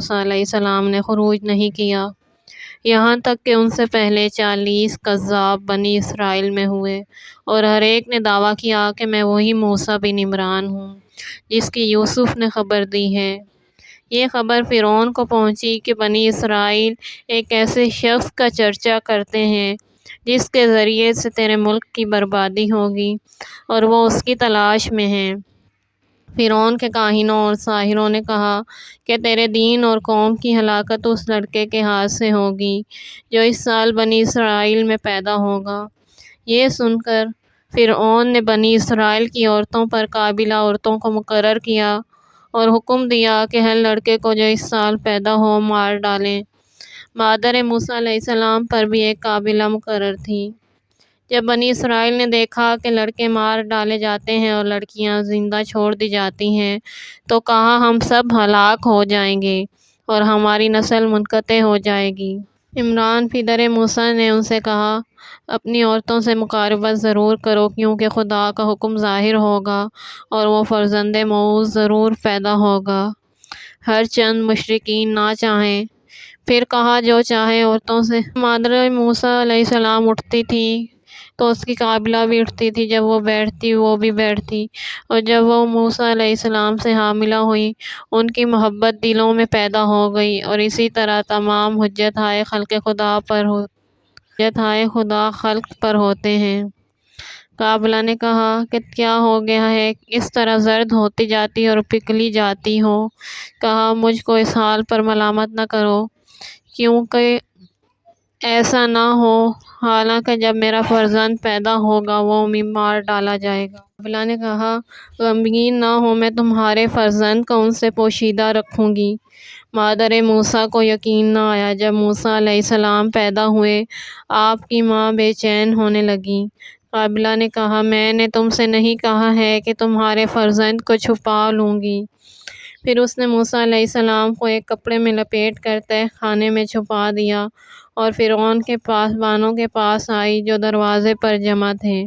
موسیٰ علیہ السلام نے خروج نہیں کیا، یہاں تک کہ ان سے پہلے 40 کذاب بنی اسرائیل میں ہوئے، اور ہر ایک نے دعویٰ کیا کہ میں وہی موسیٰ بن عمران ہوں جس کی یوسف نے خبر دی ہے۔ یہ خبر فرعون کو پہنچی کہ بنی اسرائیل ایک ایسے شخص کا چرچا کرتے ہیں جس کے ذریعے سے تیرے ملک کی بربادی ہوگی، اور وہ اس کی تلاش میں ہیں۔ فرعون کے کاہنوں اور ساحروں نے کہا کہ تیرے دین اور قوم کی ہلاکت اس لڑکے کے ہاتھ سے ہوگی جو اس سال بنی اسرائیل میں پیدا ہوگا۔ یہ سن کر فرعون نے بنی اسرائیل کی عورتوں پر قابلہ عورتوں کو مقرر کیا اور حکم دیا کہ ہر لڑکے کو جو اس سال پیدا ہو مار ڈالیں۔ مادر موسیٰ علیہ السلام پر بھی ایک قابلہ مقرر تھی۔ جب بنی اسرائیل نے دیکھا کہ لڑکے مار ڈالے جاتے ہیں اور لڑکیاں زندہ چھوڑ دی جاتی ہیں تو کہا ہم سب ہلاک ہو جائیں گے اور ہماری نسل منقطع ہو جائے گی۔ عمران پدر موسیٰ نے ان سے کہا اپنی عورتوں سے مقاربت ضرور کرو کیونکہ خدا کا حکم ظاہر ہوگا اور وہ فرزند موعود ضرور پیدا ہوگا، ہر چند مشرکین نہ چاہیں۔ پھر کہا جو چاہے عورتوں سے۔ مادر موسیٰ علیہ السلام اٹھتی تھی تو اس کی قابلہ بھی اٹھتی تھی، جب وہ بیٹھتی وہ بھی بیٹھتی، اور جب وہ موسیٰ علیہ السلام سے حاملہ ہوئی ان کی محبت دلوں میں پیدا ہو گئی، اور اسی طرح تمام حجتہائے خلق پر ہوتے ہیں۔ قابلہ نے کہا کہ کیا ہو گیا ہے، اس طرح زرد ہوتی جاتی اور پگھلی جاتی ہو؟ کہا مجھ کو اس حال پر ملامت نہ کرو، کیونکہ ایسا نہ ہو حالانکہ جب میرا فرزند پیدا ہوگا وہ مار ڈالا جائے گا۔ قابلہ نے کہا غمگین نہ ہو، میں تمہارے فرزند کو ان سے پوشیدہ رکھوں گی۔ مادر موسیٰ کو یقین نہ آیا۔ جب موسیٰ علیہ السلام پیدا ہوئے آپ کی ماں بے چین ہونے لگی۔ قابلہ نے کہا میں نے تم سے نہیں کہا ہے کہ تمہارے فرزند کو چھپا لوں گی۔ پھر اس نے موسیٰ علیہ السلام کو ایک کپڑے میں لپیٹ کر تہہ خانے میں چھپا دیا اور فرعون کے پاسبانوں کے پاس آئی جو دروازے پر جمع تھے،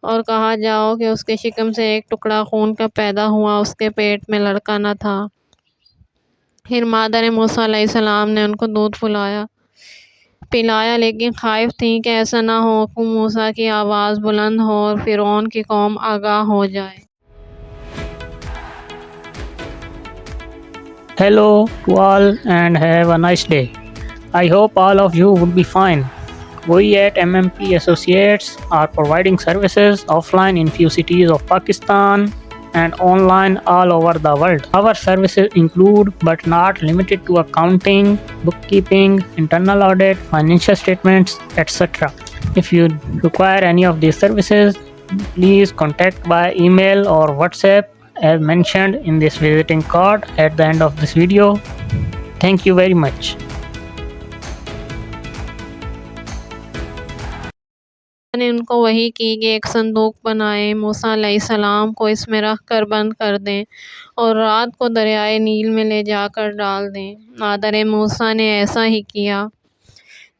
اور کہا جاؤ کہ اس کے شکم سے ایک ٹکڑا خون کا پیدا ہوا، اس کے پیٹ میں لڑکا نہ تھا۔ پھر مادر موسیٰ علیہ السلام نے ان کو دودھ پلایا، لیکن خائف تھیں کہ ایسا نہ ہو کہ موسیٰ کی آواز بلند ہو اور فرعون کی قوم آگاہ ہو جائے۔ Hello to all and have a nice day. I hope all of you would be fine. We at MMP Associates are providing services offline in few cities of Pakistan and online all over the world. Our services include but not limited to accounting, bookkeeping, internal audit, financial statements, etc. If you require any of these services, please contact by email or WhatsApp as mentioned in this visiting card at the end of this video. Thank you very much. میں نے ان کو وحی کی کہ ایک صندوق بنائیں، موسیٰ علیہ السلام کو اس میں رکھ کر بند کر دیں اور رات کو دریائے نیل میں لے جا کر ڈال دیں۔ مادر موسیٰ نے ایسا ہی کیا۔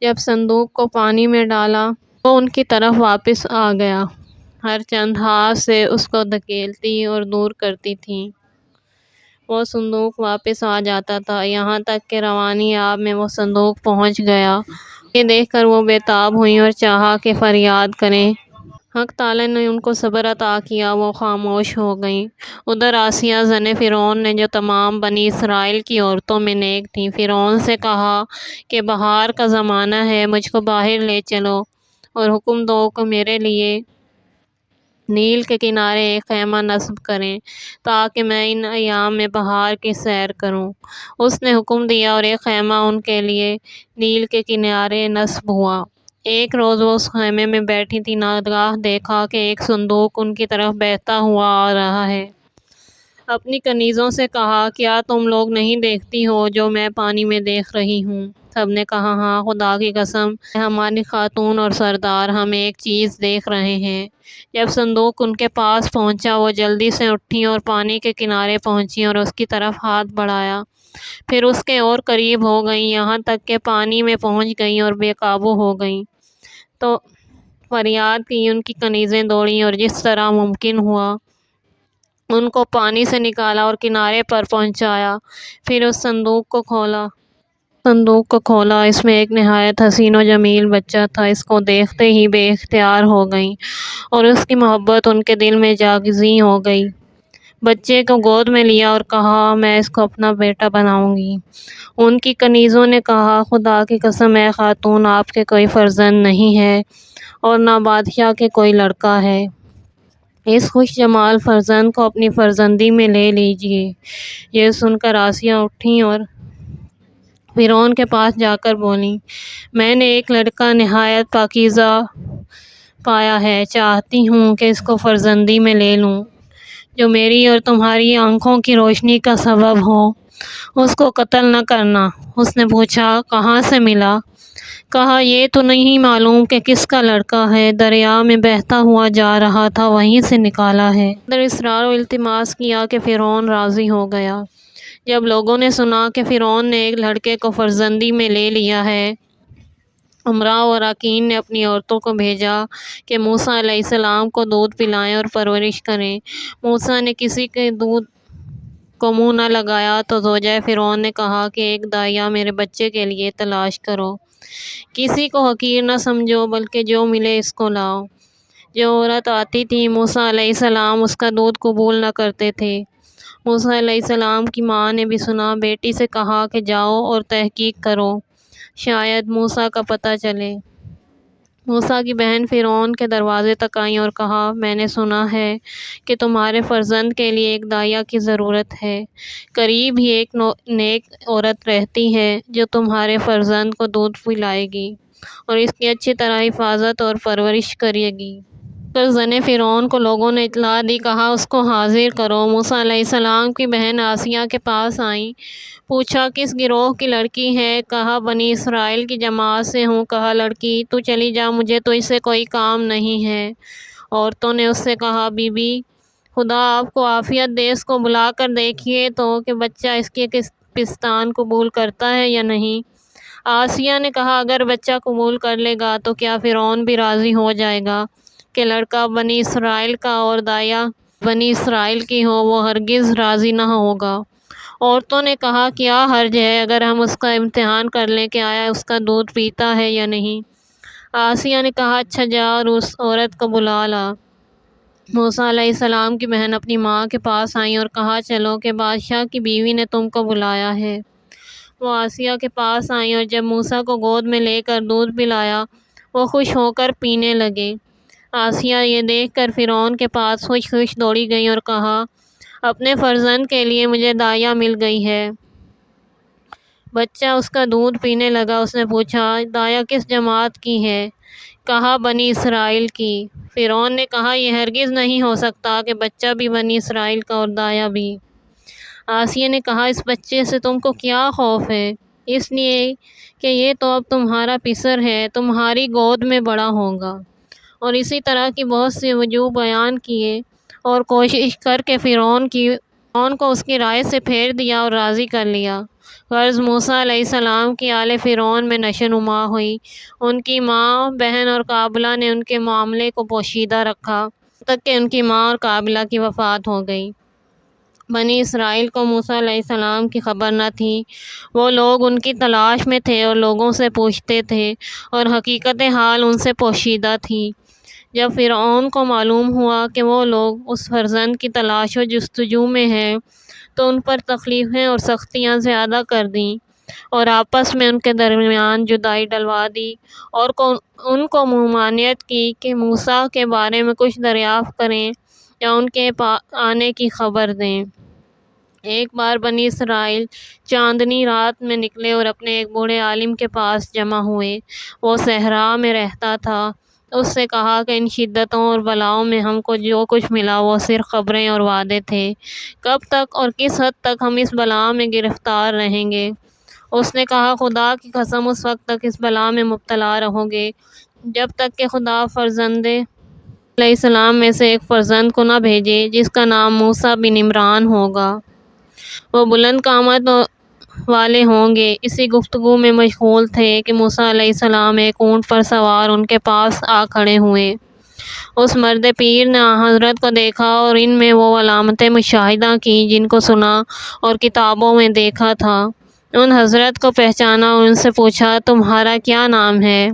جب صندوق کو پانی میں ڈالا وہ ان کی طرف واپس آ گیا، ہر چند ہاتھ سے اس کو دھکیلتی اور دور کرتی تھیں، وہ صندوق واپس آ جاتا تھا، یہاں تک کہ روانی آب میں وہ صندوق پہنچ گیا۔ یہ دیکھ کر وہ بے تاب ہوئیں اور چاہا کہ فریاد کریں۔ حق تعالیٰ نے ان کو صبر عطا کیا، وہ خاموش ہو گئیں۔ ادھر آسیہ زن فرعون نے جو تمام بنی اسرائیل کی عورتوں میں نیک تھیں، فرعون سے کہا کہ بہار کا زمانہ ہے، مجھ کو باہر لے چلو اور حکم دو کہ میرے لیے نیل کے کنارے ایک خیمہ نصب کریں تاکہ میں ان ایام میں بہار کی سیر کروں۔ اس نے حکم دیا اور ایک خیمہ ان کے لیے نیل کے کنارے نصب ہوا۔ ایک روز وہ اس خیمے میں بیٹھی تھی، ناگاہ دیکھا کہ ایک صندوق ان کی طرف بہتا ہوا آ رہا ہے۔ اپنی کنیزوں سے کہا کیا تم لوگ نہیں دیکھتی ہو جو میں پانی میں دیکھ رہی ہوں؟ سب نے کہا ہاں، خدا کی قسم اے ہماری خاتون اور سردار، ہم ایک چیز دیکھ رہے ہیں۔ جب صندوق ان کے پاس پہنچا وہ جلدی سے اٹھیں اور پانی کے کنارے پہنچیں اور اس کی طرف ہاتھ بڑھایا، پھر اس کے اور قریب ہو گئیں، یہاں تک کہ پانی میں پہنچ گئیں اور بے قابو ہو گئیں تو فریاد کی۔ ان کی کنیزیں دوڑیں اور جس طرح ممکن ہوا ان کو پانی سے نکالا اور کنارے پر پہنچایا۔ پھر اس صندوق کو کھولا۔ اس میں ایک نہایت حسین و جمیل بچہ تھا۔ اس کو دیکھتے ہی بے اختیار ہو گئیں اور اس کی محبت ان کے دل میں جاگزیں ہو گئی۔ بچے کو گود میں لیا اور کہا، میں اس کو اپنا بیٹا بناؤں گی۔ ان کی کنیزوں نے کہا، خدا کی قسم اے خاتون، آپ کے کوئی فرزند نہیں ہے اور نہ بادشاہ کے کوئی لڑکا ہے۔ اس خوش جمال فرزند کو اپنی فرزندی میں لے لیجیے۔ یہ سن کر آسیہ اٹھیں اور فرعون کے پاس جا کر بولیں، میں نے ایک لڑکا نہایت پاکیزہ پایا ہے، چاہتی ہوں کہ اس کو فرزندی میں لے لوں، جو میری اور تمہاری آنکھوں کی روشنی کا سبب ہو۔ اس کو قتل نہ کرنا۔ اس نے پوچھا، کہاں سے ملا؟ کہا، یہ تو نہیں معلوم کہ کس کا لڑکا ہے، دریا میں بہتا ہوا جا رہا تھا، وہیں سے نکالا ہے۔ اندر اصرار و التماس کیا کہ فرعون راضی ہو گیا۔ جب لوگوں نے سنا کہ فرعون نے ایک لڑکے کو فرزندی میں لے لیا ہے، امراء و اراکین نے اپنی عورتوں کو بھیجا کہ موسیٰ علیہ السلام کو دودھ پلائیں اور پرورش کریں۔ موسیٰ نے کسی کے دودھ کو منہ نہ لگایا تو زوجہ فرعون نے کہا کہ ایک دائیا میرے بچے کے لیے تلاش کرو، کسی کو حقیر نہ سمجھو بلکہ جو ملے اس کو لاؤ۔ جو عورت آتی تھی موسیٰ علیہ السلام اس کا دودھ قبول نہ کرتے تھے۔ موسیٰ علیہ السلام کی ماں نے بھی سنا، بیٹی سے کہا کہ جاؤ اور تحقیق کرو، شاید موسیٰ کا پتہ چلے۔ موسیٰ کی بہن فرعون کے دروازے تک آئیں اور کہا، میں نے سنا ہے کہ تمہارے فرزند کے لیے ایک دائیا کی ضرورت ہے، قریب ہی ایک نیک عورت رہتی ہے جو تمہارے فرزند کو دودھ پلائے گی اور اس کی اچھی طرح حفاظت اور پرورش کرے گی۔ زن فرعون کو لوگوں نے اطلاع دی، کہا اس کو حاضر کرو۔ موسیٰ علیہ السلام کی بہن آسیہ کے پاس آئیں، پوچھا، کس گروہ کی لڑکی ہے؟ کہا، بنی اسرائیل کی جماعت سے ہوں۔ کہا، لڑکی تو چلی جا، مجھے تو اس سے کوئی کام نہیں ہے۔ عورتوں نے اس سے کہا، بی بی، خدا آپ کو عافیت دے، اس کو بلا کر دیکھیے تو کہ بچہ اس کے پستان قبول کرتا ہے یا نہیں۔ آسیہ نے کہا، اگر بچہ قبول کر لے گا تو کیا فرعون بھی راضی ہو جائے گا کہ لڑکا بنی اسرائیل کا اور دائیا بنی اسرائیل کی ہو؟ وہ ہرگز راضی نہ ہوگا۔ عورتوں نے کہا، کیا حرج ہے اگر ہم اس کا امتحان کر لیں کہ آیا اس کا دودھ پیتا ہے یا نہیں؟ آسیہ نے کہا، اچھا جا اور اس عورت کو بلا لا۔ موسیٰ علیہ السلام کی بہن اپنی ماں کے پاس آئیں اور کہا، چلو کہ بادشاہ کی بیوی نے تم کو بلایا ہے۔ وہ آسیہ کے پاس آئیں اور جب موسیٰ کو گود میں لے کر دودھ پلایا، وہ خوش ہو کر پینے لگے۔ آسیہ یہ دیکھ کر فرعون کے پاس خوش خوش دوڑی گئی اور کہا، اپنے فرزند کے لیے مجھے دائیا مل گئی ہے۔ بچہ اس کا دودھ پینے لگا۔ اس نے پوچھا، دائیا کس جماعت کی ہے؟ کہا، بنی اسرائیل کی۔ فرعون نے کہا، یہ ہرگز نہیں ہو سکتا کہ بچہ بھی بنی اسرائیل کا اور دائیا بھی۔ آسیہ نے کہا، اس بچے سے تم کو کیا خوف ہے؟ اس لیے کہ یہ تو اب تمہارا پسر ہے، تمہاری گود میں بڑا ہوگا۔ اور اسی طرح کی بہت سی وجوہ بیان کیے اور کوشش کر کے فرعون کو اس کی رائے سے پھیر دیا اور راضی کر لیا۔ غرض موسیٰ علیہ السلام کی آل فرعون میں نشو و نما ہوئی۔ ان کی ماں، بہن اور قابلہ نے ان کے معاملے کو پوشیدہ رکھا تک کہ ان کی ماں اور قابلہ کی وفات ہو گئی۔ بنی اسرائیل کو موسیٰ علیہ السلام کی خبر نہ تھی۔ وہ لوگ ان کی تلاش میں تھے اور لوگوں سے پوچھتے تھے اور حقیقت حال ان سے پوشیدہ تھی۔ جب فرعون کو معلوم ہوا کہ وہ لوگ اس فرزند کی تلاش و جستجو میں ہیں تو ان پر تکلیفیں اور سختیاں زیادہ کر دیں اور آپس میں ان کے درمیان جدائی ڈلوا دی اور ان کو ممانعت کی کہ موسیٰ کے بارے میں کچھ دریافت کریں یا ان کے آنے کی خبر دیں۔ ایک بار بنی اسرائیل چاندنی رات میں نکلے اور اپنے ایک بوڑھے عالم کے پاس جمع ہوئے۔ وہ صحرا میں رہتا تھا۔ اس سے کہا کہ ان شدتوں اور بلاؤں میں ہم کو جو کچھ ملا وہ صرف خبریں اور وعدے تھے، کب تک اور کس حد تک ہم اس بلا میں گرفتار رہیں گے؟ اس نے کہا، خدا کی قسم اس وقت تک اس بلا میں مبتلا رہو گے جب تک کہ خدا فرزند علیہ السلام میں سے ایک فرزند کو نہ بھیجے جس کا نام موسیٰ بن عمران ہوگا۔ وہ بلند قامت والے ہوں گے۔ اسی گفتگو میں مشغول تھے کہ موسیٰ علیہ السلام ایک اونٹ پر سوار ان کے پاس آ کھڑے ہوئے۔ اس مرد پیر نے حضرت کو دیکھا اور ان میں وہ علامتیں مشاہدہ کیں جن کو سنا اور کتابوں میں دیکھا تھا۔ ان حضرت کو پہچانا اور ان سے پوچھا، تمہارا کیا نام ہے؟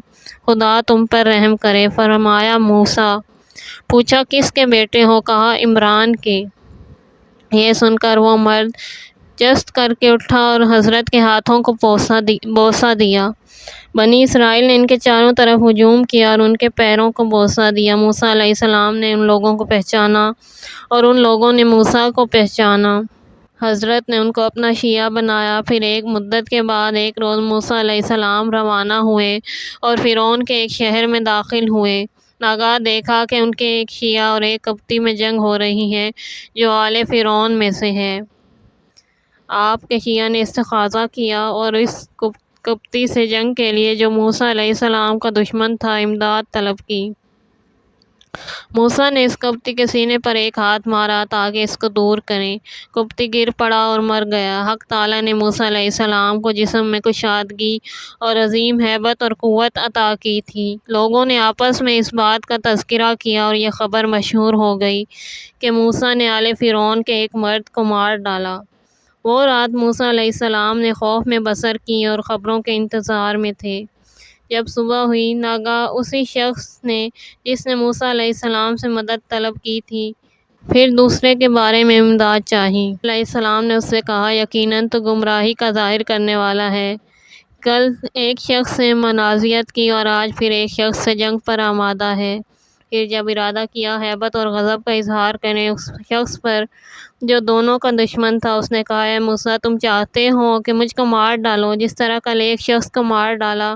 خدا تم پر رحم کرے۔ فرمایا، موسیٰ۔ پوچھا، کس کے بیٹے ہو؟ کہا، عمران کے۔ یہ سن کر وہ مرد جست کر کے اٹھا اور حضرت کے ہاتھوں کو بوسہ دیا۔ بنی اسرائیل نے ان کے چاروں طرف ہجوم کیا اور ان کے پیروں کو بوسہ دیا۔ موسیٰ علیہ السلام نے ان لوگوں کو پہچانا اور ان لوگوں نے موسیٰ کو پہچانا۔ حضرت نے ان کو اپنا شیعہ بنایا۔ پھر ایک مدت کے بعد ایک روز موسیٰ علیہ السلام روانہ ہوئے اور فرعون کے ایک شہر میں داخل ہوئے۔ ناگہاں دیکھا کہ ان کے ایک شیعہ اور ایک قبطی میں جنگ ہو رہی ہے جو آل فرعون میں سے ہے۔ آپ کے شیعہ نے استغاثہ کیا اور اس قبطی سے جنگ کے لیے، جو موسیٰ علیہ السلام کا دشمن تھا، امداد طلب کی۔ موسیٰ نے اس قبطی کے سینے پر ایک ہاتھ مارا تاکہ اس کو دور کریں۔ قبطی گر پڑا اور مر گیا۔ حق تعالیٰ نے موسیٰ علیہ السلام کو جسم میں کشادگی اور عظیم ہیبت اور قوت عطا کی تھی۔ لوگوں نے آپس میں اس بات کا تذکرہ کیا اور یہ خبر مشہور ہو گئی کہ موسیٰ نے آل فرعون کے ایک مرد کو مار ڈالا۔ وہ رات موسیٰ علیہ السلام نے خوف میں بسر کی اور خبروں کے انتظار میں تھے۔ جب صبح ہوئی، ناگہاں اسی شخص نے جس نے موسیٰ علیہ السلام سے مدد طلب کی تھی، پھر دوسرے کے بارے میں امداد چاہی۔ علیہ السلام نے اس سے کہا، یقیناً تو گمراہی کا ظاہر کرنے والا ہے۔ کل ایک شخص سے منازعت کی اور آج پھر ایک شخص سے جنگ پر آمادہ ہے۔ پھر جب ارادہ کیا ہیبت اور غضب کا اظہار کریں اس شخص پر جو دونوں کا دشمن تھا، اس نے کہا، اے موسیٰ، تم چاہتے ہو کہ مجھ کو مار ڈالو جس طرح کل ایک شخص کو مار ڈالا؟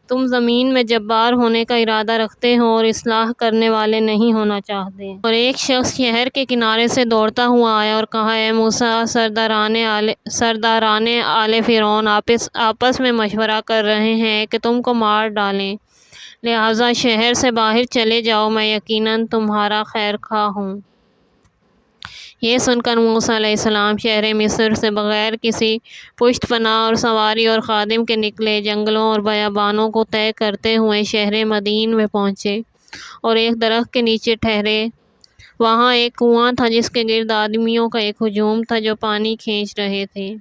تم زمین میں جبار ہونے کا ارادہ رکھتے ہو اور اصلاح کرنے والے نہیں ہونا چاہتے۔ اور ایک شخص شہر کے کنارے سے دوڑتا ہوا آیا اور کہا، اے موسیٰ، سرداران آل فرعون آپس میں مشورہ کر رہے ہیں کہ تم کو مار ڈالیں، لہٰذا شہر سے باہر چلے جاؤ، میں یقیناً تمہارا خیر خواہ ہوں۔ یہ سن کر موسیٰ علیہ السلام شہر مصر سے بغیر کسی پشت پناہ اور سواری اور خادم کے نکلے، جنگلوں اور بیابانوں کو طے کرتے ہوئے شہر مدین میں پہنچے اور ایک درخت کے نیچے ٹھہرے۔ وہاں ایک کنواں تھا جس کے گرد آدمیوں کا ایک ہجوم تھا جو پانی کھینچ رہے تھے۔